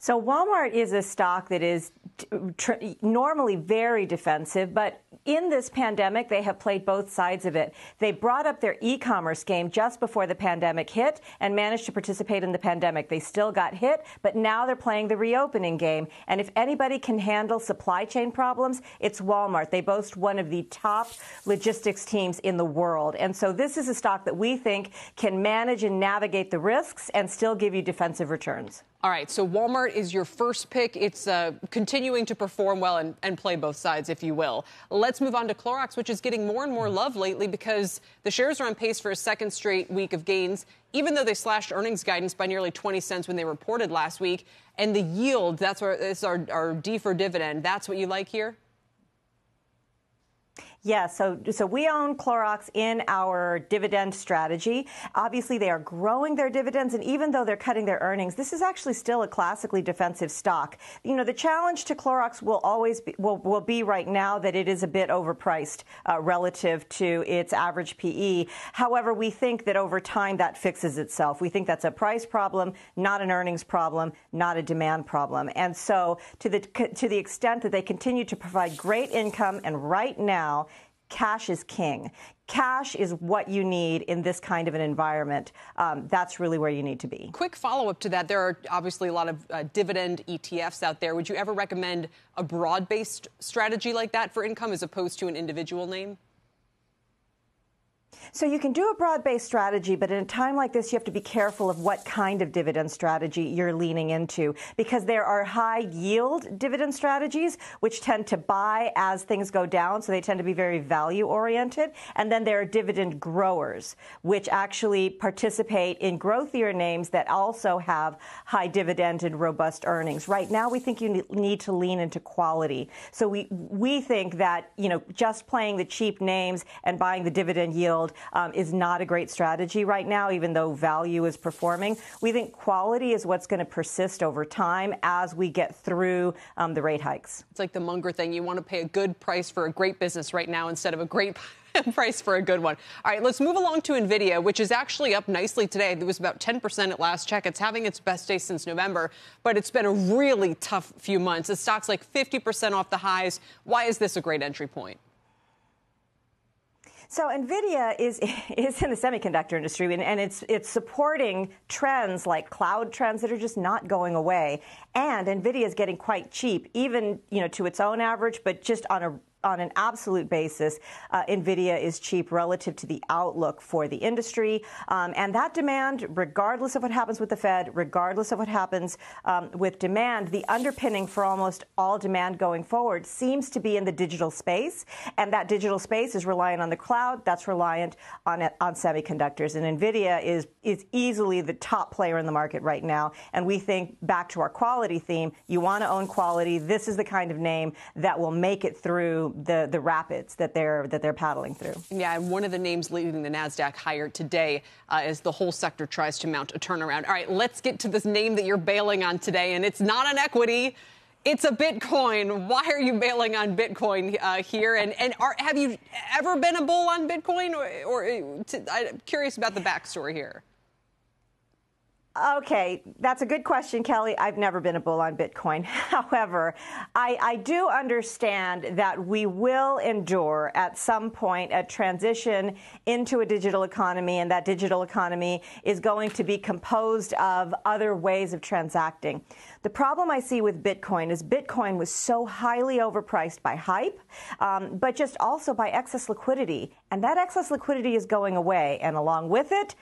So Walmart is a stock that is normally very defensive, but in this pandemic, they have played both sides of it. They brought up their e-commerce game just before the pandemic hit and managed to participate in the pandemic. They still got hit, but now they're playing the reopening game. And if anybody can handle supply chain problems, it's Walmart. They boast one of the top logistics teams in the world. And so this is a stock that we think can manage and navigate the risks and still give you defensive returns. All right, so Walmart is your first pick. It's continuing to perform well and play both sides, if you will. Let's move on to Clorox, which is getting more and more love lately because the shares are on pace for a second straight week of gains, even though they slashed earnings guidance by nearly 20 cents when they reported last week. And the yield, that's where it's our D for dividend. That's what you like here? Yeah, so we own Clorox in our dividend strategy. Obviously, they are growing their dividends, and even though they're cutting their earnings, this is actually still a classically defensive stock. You know, the challenge to Clorox will always be right now that it is a bit overpriced relative to its average PE. However, we think that over time that fixes itself. We think that's a price problem, not an earnings problem, not a demand problem. And so to the extent that they continue to provide great income, and right now, cash is king. Cash is what you need in this kind of an environment. That's really where you need to be. Quick follow-up to that. There are obviously a lot of dividend ETFs out there. Would you ever recommend a broad-based strategy like that for income as opposed to an individual name? So you can do a broad-based strategy, but in a time like this, you have to be careful of what kind of dividend strategy you're leaning into, because there are high-yield dividend strategies, which tend to buy as things go down, so they tend to be very value-oriented. And then there are dividend growers, which actually participate in growthier names that also have high dividend and robust earnings. Right now, we think you need to lean into quality. So we think that, you know, just playing the cheap names and buying the dividend yield is not a great strategy right now, even though value is performing. We think quality is what's going to persist over time as we get through the rate hikes. It's like the Munger thing. You want to pay a good price for a great business right now instead of a great price for a good one. All right, let's move along to Nvidia, which is actually up nicely today. It was about 10% at last check. It's having its best day since November, but it's been a really tough few months. The stock's like 50% off the highs. Why is this a great entry point? So Nvidia is in the semiconductor industry, and it's supporting trends like cloud trends that are just not going away. And Nvidia is getting quite cheap, even, you know, to its own average, but just on an absolute basis, Nvidia is cheap relative to the outlook for the industry. And that demand, regardless of what happens with the Fed, regardless of what happens with demand, the underpinning for almost all demand going forward seems to be in the digital space. And that digital space is reliant on the cloud. That's reliant on semiconductors. And Nvidia is easily the top player in the market right now. And we think, back to our quality theme, you want to own quality. This is the kind of name that will make it through the rapids that they're paddling through. Yeah, and one of the names leading the NASDAQ higher today as the whole sector tries to mount a turnaround. All right, let's get to this name that you're bailing on today, and it's not an equity. It's a Bitcoin. Why are you bailing on Bitcoin here? And have you ever been a bull on Bitcoin? I'm curious about the backstory here. Okay, that's a good question, Kelly. I've never been a bull on Bitcoin. However, I do understand that we will endure at some point a transition into a digital economy, and that digital economy is going to be composed of other ways of transacting. The problem I see with Bitcoin is Bitcoin was so highly overpriced by hype, but just also by excess liquidity. And that excess liquidity is going away, and along with it,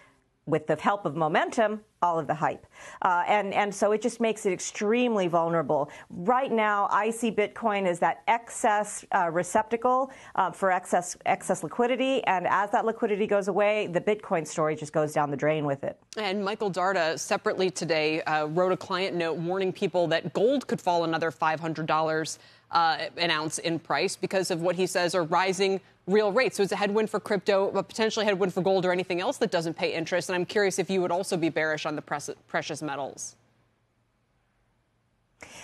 with the help of momentum, all of the hype. And so it just makes it extremely vulnerable. Right now, I see Bitcoin as that excess receptacle for excess liquidity. And as that liquidity goes away, the Bitcoin story just goes down the drain with it. And Michael Darda separately today wrote a client note warning people that gold could fall another $500 an ounce in price because of what he says are rising real rates. So it's a headwind for crypto, a potentially headwind for gold or anything else that doesn't pay interest. And I'm curious if you would also be bearish on the precious metals.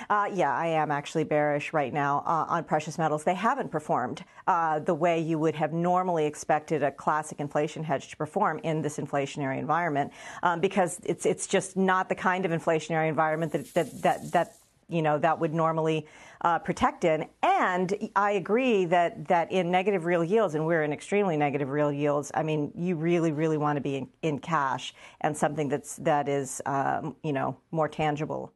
Yeah, I am actually bearish right now on precious metals. They haven't performed the way you would have normally expected a classic inflation hedge to perform in this inflationary environment, because it's just not the kind of inflationary environment that would normally protect in. And I agree that in negative real yields, and we're in extremely negative real yields, I mean, you really, really want to be in cash and something that is more tangible.